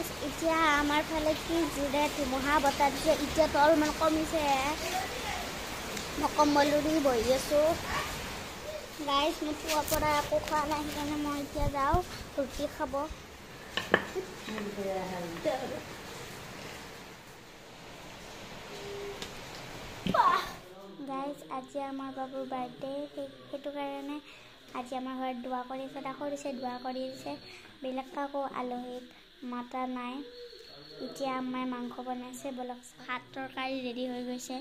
Guys এতিয়া আমাৰ ফালে কি জোৰে ধুমুহা বতাহ দিছে এতিয়া তো অলপমান কমিছে মই কম্বলুৰি বহি আছো গাইস মই পুৱাৰ পৰা একো খোৱা নাই সেইকাৰণে মই এতিয়া যাওঁ ৰুটি খাব গাইস আজি আমাৰ বাবুৰ বাৰ্থডে সেইটো কাৰণে আজি আমাৰ ঘৰত দোৱা কৰিছে দোৱা কৰিছে বেলেগ কাকো আলহীক মাতা নাই এতিয়া আমাৰ মাংস বনাইছে বলক ভাত তৰকাৰী ৰেডি হৈ গৈছে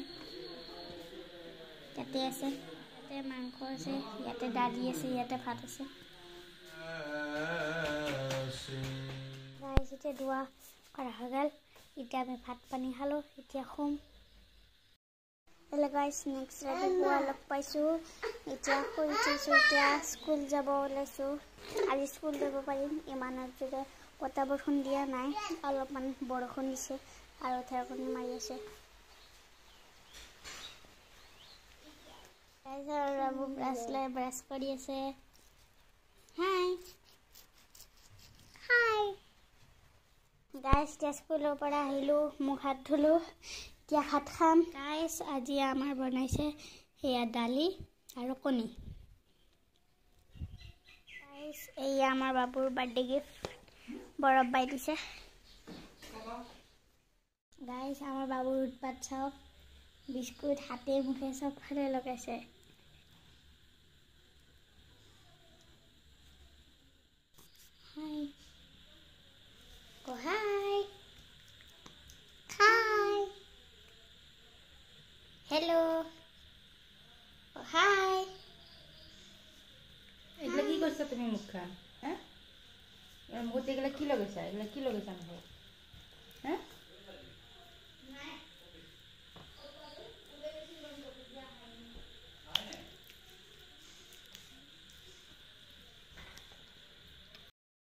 ইয়াতে আছে ইয়াতে মাংস আছে ইয়াতে দালি আছে ইয়াতে ভাত আছে গাইস এতিয়া দোৱা কৰা হৈ গ'ল এতিয়া আমি ভাত পানী খালো এতিয়া শুম Hello guys, next ৰাতিপুৱা লগ পাইছো এতিয়া শুইছো এতিয়া স্কুল যাব ওলাইছো আজি স্কুল যাব পাৰিম ইমানৰ জোৰে বতাহ বৰষুণ দিয়া নাই অলপমান বৰষুণ দিছে আৰু ঢেৰেকনি মাৰি আছে গাইস আৰু ব্ৰাছ কৰি আছে হাই গাইস স্কুলৰ পৰা আহিলো মুখ হাত ধুলো এতিয়া ভাত খাম গাইস আজি আমাৰ বনাইছে হেয়া দালি আৰু কণী গাইস এই আমাৰ বাবুৰ বাৰ্থডে গিফট বৰফ বাই দিছে গাইস আমাৰ বাবুৰ উৎপাত চাওক বিস্কুট হাতে মুখে সব ফালে লগাইছে হাই হাই Hello. Oh, hi. এগুলা কি করছ তুমি মুখখান হ্যাঁ মুখতে এগুলা কি লাগাইছা মুখে হ্যাঁ